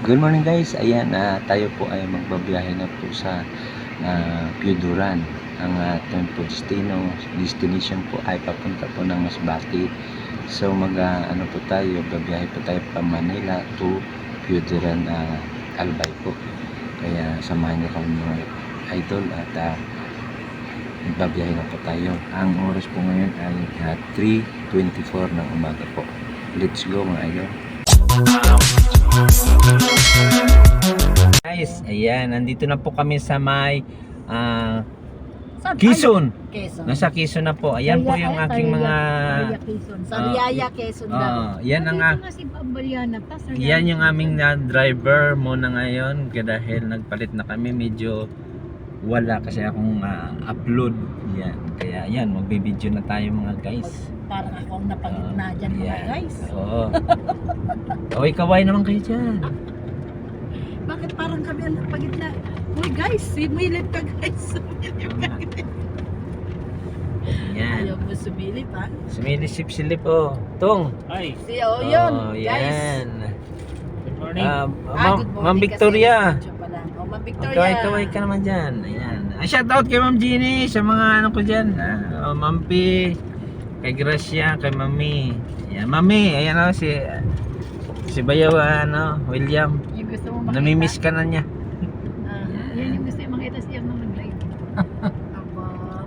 Good morning guys, ayan tayo po ay magbabiyahe na po sa Piuduran. Ang ating po destination po ay papunta po ng Masbate. So ano po tayo, babiyahe po tayo pa Manila to Piuduran, Albay po. Kaya samahan niyo kami mga idol at babiyahe na po tayo. Ang oras po ngayon ay 3:24 ng umaga po. Let's go mga idol. Guys, ayan, nandito na po kami sa may Quezon. Nasa Quezon na po. Ayan po yung aking mga Sariaya, Quezon daw. yan ang yan yung aming driver muna ngayon dahil nagpalit na kami, medyo wala kasi akong upload. Yan. Kaya ayan, magbe-video na tayo mga guys. Parang ako ang napagitna dyan mga guys. Oo. Kaway-kaway naman kayo dyan. Bakit parang kami ang napagitna? Uy guys, sumilip ka guys. Sumilip ka guys. Yan. Ayaw mo sumilip ha? Sumilisip-silip po. Tung. Ay, Siya o yun, guys. Yan. good morning. Good morning Ma'am kasi, Victoria. medyo pa lang. Oh, Ma'am Victoria. Kaway-kaway ka naman dyan. Ayan. Shoutout kay Ma'am Jeannie sa mga ano ko dyan. Ma'am P, kay Gracia, kay Mami. Ayan, Mami, ayan o si Bayaw, William. Yung gusto mo makita. Namimiss ka na niya. Yan yung gusto mo makita siya nung nag-live.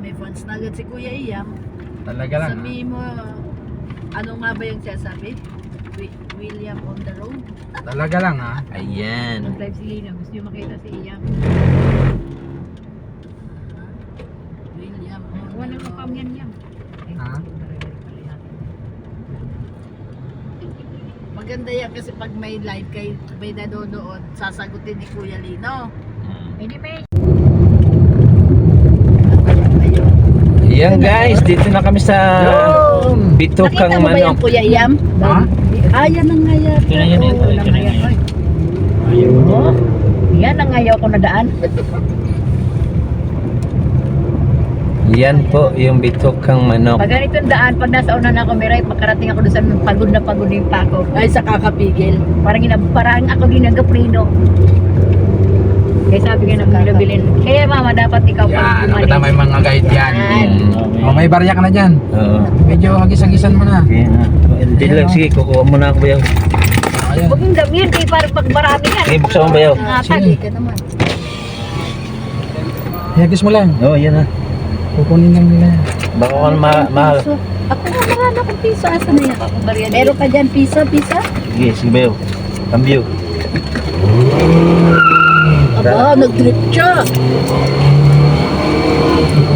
May fans na agad si Kuya Iyam. Talaga Sabihin mo, ano nga ba yung sasabi? William on the road. Talaga lang ha. Ayan. Nag-live si Lina, gusto nyo makita si Iyam. William on the road. Walang kapamyan-yam. Ha? Maganda yan kasi pag may live kay may nanonood, sasagutin ni Kuya Lino. Hindi may. Ayan guys, dito na kami sa Bitukang Nakita mo ba yung Manok. Kuya Iyam? Ha? Yan ang ngaya. Ito na yan, ito na yan. Yan ang ngayaw ko na daan. Yan po yung Bitukang Manok. Pag ganitong daan, pag nasa una na ako may ride, makarating ako doon sa pagod na yung pako. Ay, sa kakapigil. Parang ako din nag-prino. Kaya sabi nga nang bilhin. Kaya mama, dapat ikaw pag Yan, tama yung mga guide yan. O, may barya ka na dyan. Oo. Medyo hagis-hagisan mo na. Okay na. Hindi lang, sige, kukuha mo na ako Bayaw. Ayan. Huwag mong gamitin, kaya parang pag marami yan. Okay, buksan mo Bayaw. Nakatali ka naman. Hagis mo lang. Oo, yan na. Kukunin lang nila. Baka kung mahal. Ako nga marami akong piso. Asa na yan? Meron ka dyan piso? Sige, sige Bayaw. Cambio. Aba, nag-trip siya.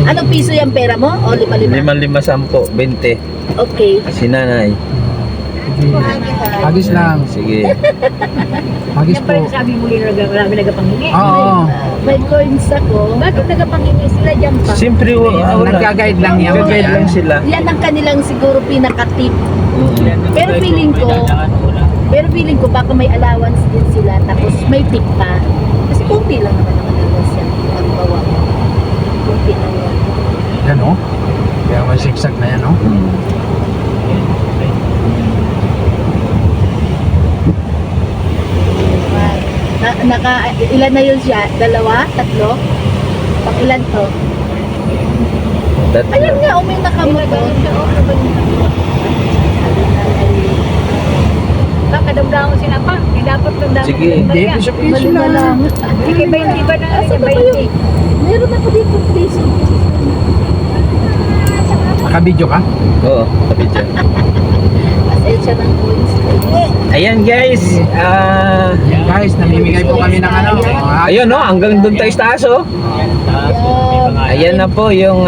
Anong piso yung pera mo? O 5-5? 5-5, 10, 20. Okay. Si nanay. Hagis lang. Sige. Hagis Yan po. pa rin sabi mo rin marami nagapanghingi. Oo. May coins ako. Bakit nagapanghingi sila dyan pa? Siyempre, wala. Nagka-guide lang yan. Nagka-guide lang sila. Yan ang kanilang siguro pinaka-tip. Mm. Pero feeling ko baka may allowance din sila tapos may tip pa. Kasi kunti lang naman ang allowance yan. Pagbawa. Kunti lang yan. Yan o. Kaya may sigsag na yan o. Mm. Ilan na yun siya? 2? 3? Pag ilan to? Ayun nga, may nakamotor. Baka damdahan ko sila pa. Hindi dapat damdahan Sige. Hindi, piso-piso na lang. Sige, 20 ba na? Asa ba yun? Meron ako dito piso. Nakabidyo ka? Oo, tabi dyan. Pasensya ng coins. Ayan guys. Guys, namimigay po kami ng ano. Ayun no, hanggang doon tayo sa taas oh. Ayan na po yung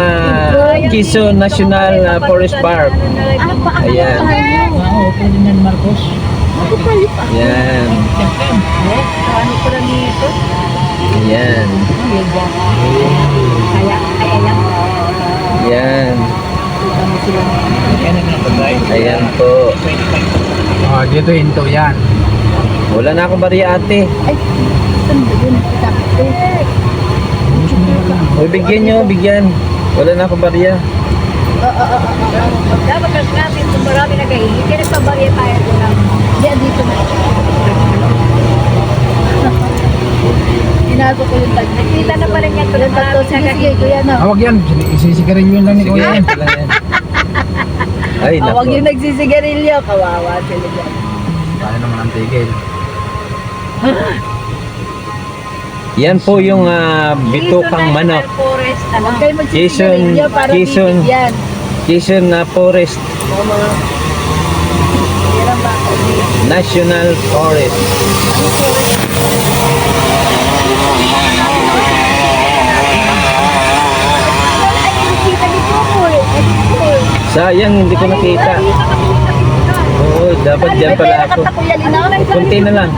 Quezon National Forest Park. Ayan. Oo, pwede na Marcos. Ayan. Ano ko lang dito? Ayan. Kaya yan. Ayan. Yan ang nag-guide. Ayan po. Dito hinto yan. Wala na akong bariya ate. Ay, saan ba yun? Uy, bigyan nyo, bigyan. Wala na akong bariya. Dapat kasi namin kung marami na kayo, hindi na sa barya tayo doon. Hindi, dito na. pinasok ko yung tag. Nakita na pala niya ito. Yung tatlo, sige, sige, kuya na. Awag yan. Isisigarin yun lang ni Sige, Kuya. ito lang yan. Ay, Huwag nako. yung nagsisigarilyo, kawawa sila dyan. Tayo naman ang tigil. Yan po yung bitukang manok. Forest, ano? Huwag kayo magsisigarilyo para Quezon. bibigyan. Quezon Forest. Hirang ba? National Forest. Kita ni Pupul. Sayang, hindi ko nakita. Oo, dapat dyan pala ako. Kuya Linaw. Kunti na lang.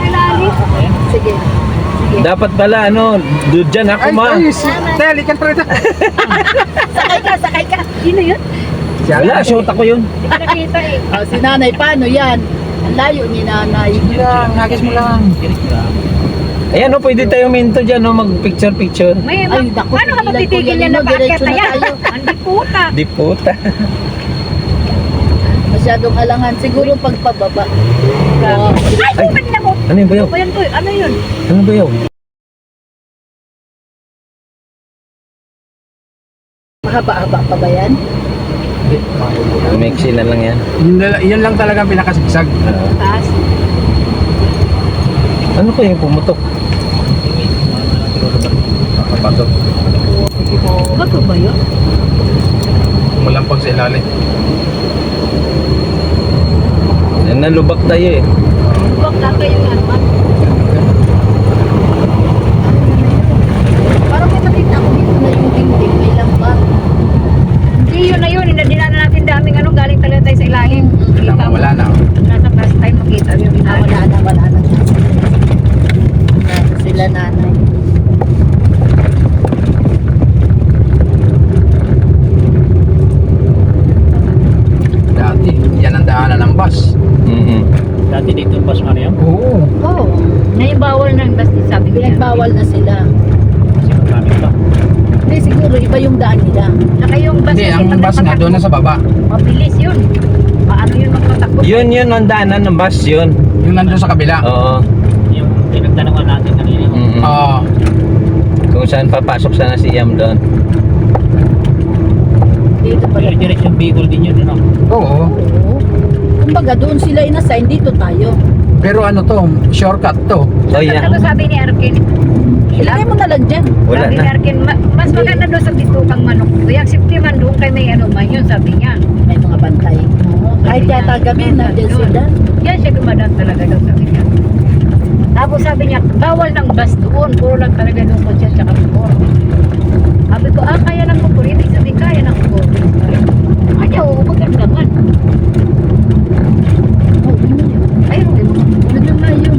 Sige. Dapat pala, doon dyan ako, ma. Tel, ikan pa rin. Sakay ka. Sino yun? Wala, shoot ako yun. Hindi ko nakita eh. Oh, si nanay, paano yan? Ang layo ni nanay. Sige lang, hagis mo lang. Ayan, pwede tayo minto dyan, mag-picture-picture. May, Ay, naku, paano ka tigilan, magtitigil Kuya yan na Lino, bakit diretso na na yan? tayo. Hindi puta. Di puta. Masyadong alangan. Siguro pagpababa. Oh, Ay, puta din ako. Ano yung bayaw? Ano yan to? Ano yun? Ano yung bayaw? mahaba-haba pa ba yan? Mixi na lang yan. Yun lang talaga ang pinakasigsag. Taas. Ano kaya yung pumutok? Papatok. Bato ba yun? Walang pag sa ilalim. Nalubak tayo eh. Huwag na kayo nga naman. Parang may nakita ko dito na yung dingding. May lambat. Hindi yun na yun. Dinala natin daming galing talaga tayo sa ilalim. Kita mo. Wala na. Nasa first time makita yung Ah, ilalim. wala na. Sila nanay. Dati, yan ang daanan ng bus. Dati dito yung Pas Mariam, Oo. Oo. Ngayon bawal na yung basta sabi ko yan. Pinagbawal na sila. kasi magamit pa. Hindi, siguro iba yung daan nila. Saka yung bus Hindi, kasi ang pag bus nga doon na sa baba. mabilis yun. Paano yun magpatakbo? Yun ang daanan ng bus yun. Yung nandun sa kabila. Oo. Yung pinagtanungan natin kanina yung Mm-mm. Oo. Kung saan papasok sana si Yam doon. Dito pala. direct yung Bicol din yun, ano? Oo. Oo. Kumbaga, doon sila inassign, dito tayo. Pero ano to, shortcut to. Oh, yeah. Ano sabi ni Arkin? Ilagay mo na lang dyan. Wala Sabi ni na. Arkin, mas maganda doon sa bitukang manok. Kuya, safety man doon kay may ano man yun, sabi niya. May mga bantay. Kahit Sabi yata niya, gabi, nandiyan doon. sila. Yan siya dumadaan talaga doon, sabi niya. Tapos sabi niya, bawal ng bus doon. Puro lang talaga doon kotse at saka motor. Sabi ko, kaya ng motor. Ibig sabi, kaya ng motor. Ayaw, maganda man. Oh, yun yun. Ayaw, Yun na yun.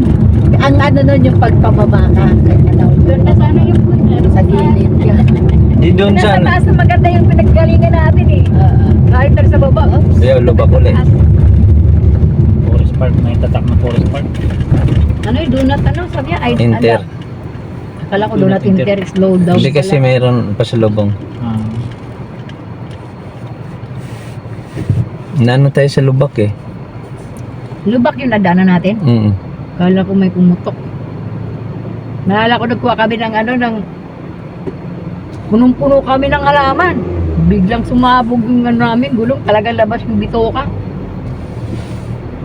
Ang ano nun yung pagpababa ka. Ano, doon na sana yung sa gilid. Yan. Di doon Nasa sa... taas na maganda yung pinaggalingan natin eh. Kahit sa baba, oops. Ayaw, lubak ulit. Forest Park, may tatak ng Forest Park. Ano yung donut, ano? Sabi niya, ay, Inter. ano? Akala ko donut inter, slow down. Hindi kasi mayroon pasalubong. Ah, Nano tayo sa lubak eh. Lubak yung nadaanan natin. Mm. Kala ko may pumutok. Naalala ko nagkuha kami ng ano, ng punong-puno kami ng halaman. Biglang sumabog yung ano namin, gulong, talagang labas yung bitoka.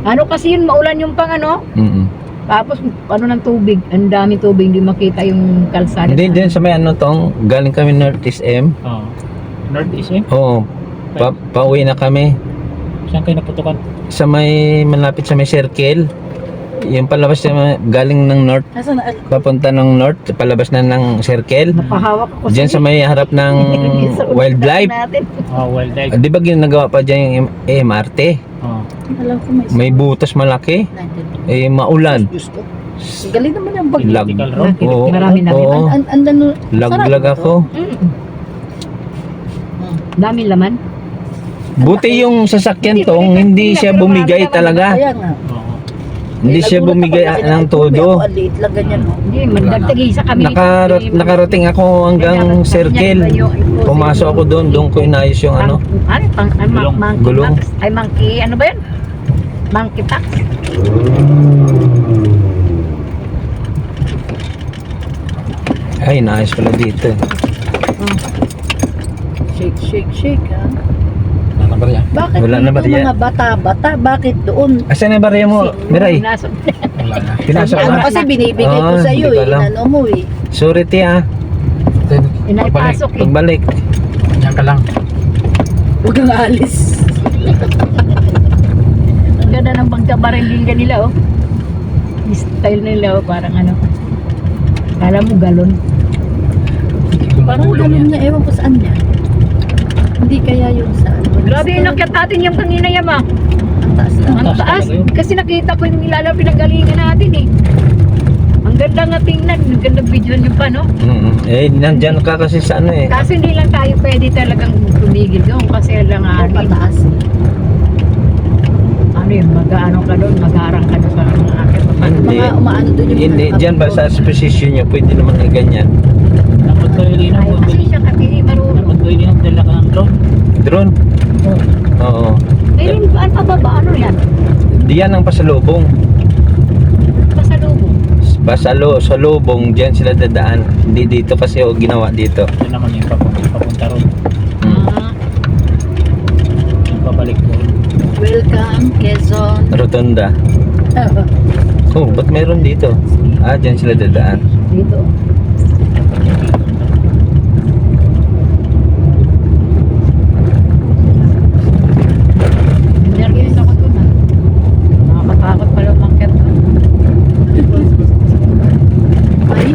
Ano kasi yun, maulan yung pang ano, Mm. tapos ano ng tubig, ang dami tubig, hindi makita yung kalsada. Hindi din sa may ano tong, galing kami North SM. oh. Northeast eh. Oo. Pauwi na kami. Saan kayo naputukan? Sa may, malapit sa may circle. Yung palabas na galing ng North, Nasaan? papunta ng North, palabas na ng circle. Napahawak ako Diyan sa may harap ng wildlife. natin. Oh, well dive. Di ba ginagawa pa dyan yung MRT? Oh. Alam ko may May butas malaki. Eh, maulan. Gusto. Galing naman yung bag. Lag. Vertical road. Oo. Marami na. Oo. Ano? Laglag ako. Daming laman. Buti yung sasakyan tong, hindi siya bumigay talaga. Kaya nga. Oo. Hindi siya bumigay ng todo. Ang liit lang ganyan. Oh. Hindi, magdagtag-isa kami. Nakarating ako hanggang circle. Pumasok ako doon ko inayos yung ano. Ano? Gulong. Monkey Gulong. Max. Ay, monkey, ano ba yun? Monkey tax. Ay, naayos pala dito. Shake, shake, shake, ha? Ano ba yan? Bakit Wala na dito bariya. mga bata-bata? Bakit doon? Asan na barya mo, Miray? Pinasok. Wala na. Pinasok Ano na. kasi binibigay ko Ah, sa iyo hindi ko eh. alam. Ano mo eh. Sorry, tiya. Inaipasok eh. Pagbalik. Yan ka lang. Huwag kang alis. Ang ganda ng pagkabarangginga nila oh. Yung style nila oh, parang ano. Kala mo galon. Parang ganun na ewan ko saan niya. Hindi kaya yung sa ano. Grabe yung nakyat natin yung kanina yama. Ang taas na. Ang taas taas. talaga yun. Kasi nakita ko yung nilalang pinagalingan natin eh. Ang ganda nga tingnan. Ang ganda video nyo pa no. Eh, nandyan ka kasi sa ano eh. Kaso hindi lang tayo pwede talagang tumigil doon. Kasi lang Ang pataas eh. ano yun, mag-ano ka doon, mag-arang ka doon sa mga akin. Hindi. Mga umaano doon yung Hindi, mga dyan ba sa position nyo, pwede naman na ganyan. Dapat ko yung Ay, kasi siya kasi marunong. Dapat ko yung dala ka ng drone. Drone? Oo. Meron ba, ano pababa, ano yan? Diyan ang pasalubong. Pasalubong. Sa lubong, dyan sila dadaan. Hindi dito kasi o ginawa dito. Ito naman yung papunta ron. Ah, Yung pabalik ko. welcome, Quezon. Rotunda. Oh, ba't meron dito? Ah, dyan sila dadaan. dito. Nervous ako doon ah. Nakakatakot pala umakyat doon. Ay,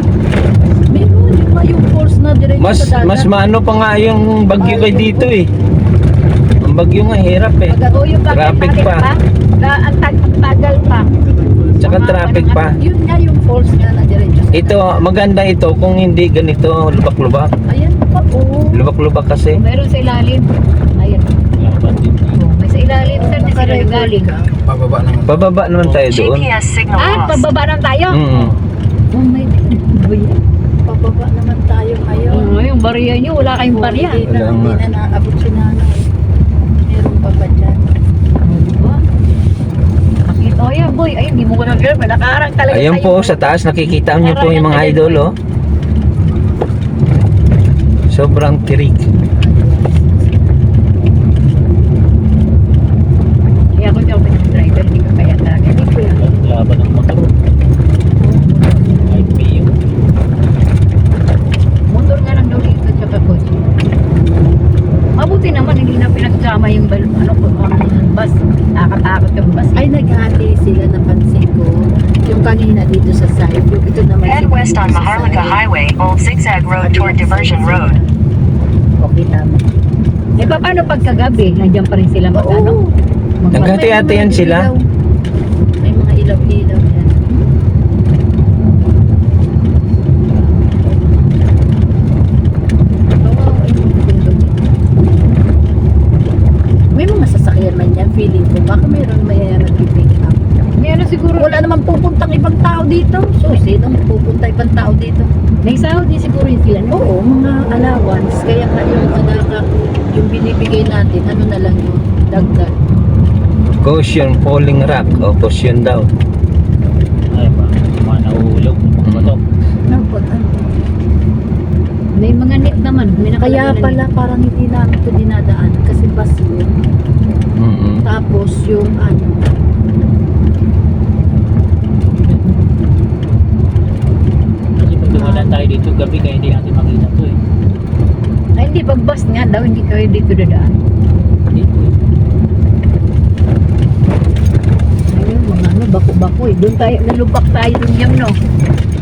meron yung ba yung force na diretso sa dagat? Mas maano pa nga yung bagyo kay dito eh. Ang bagyo nga hirap eh. Pag yung bakit Traffic natin pa. Ang tagal pa. Tsaka Mga traffic ano pa. Yun nga yung force nga na diretso sa Ito, maganda ito kung hindi ganito, lubak-lubak. Ayan pa po. Lubak-lubak kasi. Meron sa ilalim. Ayan. Dapat din. Oh, may sa ilalim sir na sila galing. Pababa naman. Pababa naman tayo doon. GPS signal Ah, lost. pababa lang tayo? Mm. Oh my God. Pababa naman tayo ngayon. Oh, yung bariya nyo, wala kayong bariya. Hindi Wala na, hindi nga. na naabot si nanay. Meron pa ba dyan? Oh, diba? Nakita ko yan, boy. Ayun, di mo ko nag-girl. Nakaharang talaga Ayan tayo. po, sa taas nakikita niyo po yung mga idol oh. Sobrang tirik. Kaya ako siya driver, hindi ko kaya talaga. Hindi ko yan. Laban ng motor. IPU. Motor nga lang daw dito, tsaka kotse. Mabuti naman, hindi na pinagsama yung bus. Nakatakot yung bus. Ay, naghati sila, napansin ko. Yung kanina dito sa side, yung ito naman Head si- west on dito sa Maharlika side. Highway, Old Zigzag Road toward Diversion Road. Okay, tama. Eh, paano pagkagabi? Nandiyan pa rin sila mag-ano? Oo. Naghati-hatihan May mga sila? ilaw. May mga ilaw-ilaw yan. May mga sasakyan man yan, feeling ko. Baka mayroon may nag-pick up. May ano siguro, Wala naman pupuntang ibang tao dito. So, sinong pupunta ibang tao dito? may sahod din siguro yung sila, no? Oo, mga allowance. Kaya nga yung binibigay natin, ano na lang yun, dagdag. Caution, falling rock. O, caution daw. Ay ba, mga nauulog. Mga bato. Napot, ano. May mga net naman. May Kaya nakalagay na pala parang hindi namin ito dinadaan kasi bus yun. Mm-mm. Tapos yung ano, Kasi pag dumalan tayo dito gabi kaya hindi natin makita to eh. net. Ay, hindi. Pag bus nga daw, hindi kayo dito dadaan. Dito eh. Ayun, mga ano, bako-bako eh. Doon tayo, nalubak tayo dun yun, no?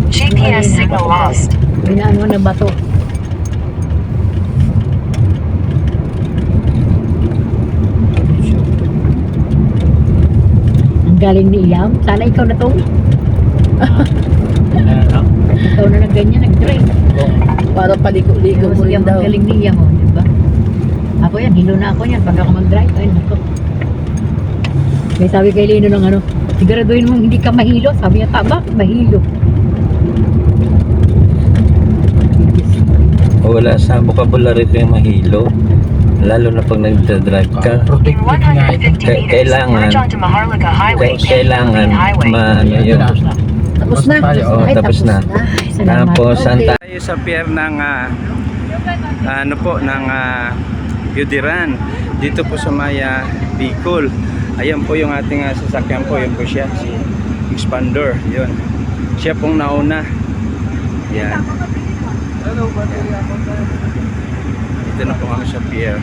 GPS signal lost. May naano na bato. Ang galing ni Iyam. Sana ikaw na to. Ano? Ikaw na ganyan, nag-drive. Kung para paligo-ligo mo rin Ang daw. galing ni Iyam, oh, di ba? Ako yan, hilo na ako yan. Pag ako mag-drive, ay nako. May sabi kay Lino ng ano, siguraduhin mo hindi ka mahilo. Sabi niya, tama, mahilo. Wala sa vocabulary ko yung mahilo. Lalo na pag nagdadrive ka. In Protected nga ito. 150 meters, Kailangan- merge onto Maharlika Highway, paved Kailangan main highway. ano yun. tapos na. Tapos na. tayo, oh. Ay, Tapos na. Salamat. Tapos, Okay. saan tayo sa pier ng ano po, ng Yudiran. Dito po sa Maya, Bicol. Ayan po yung ating sasakyan po. Yun po siya, si Expander. Yun. Siya pong nauna. Yan. Dito na po kami sa pier.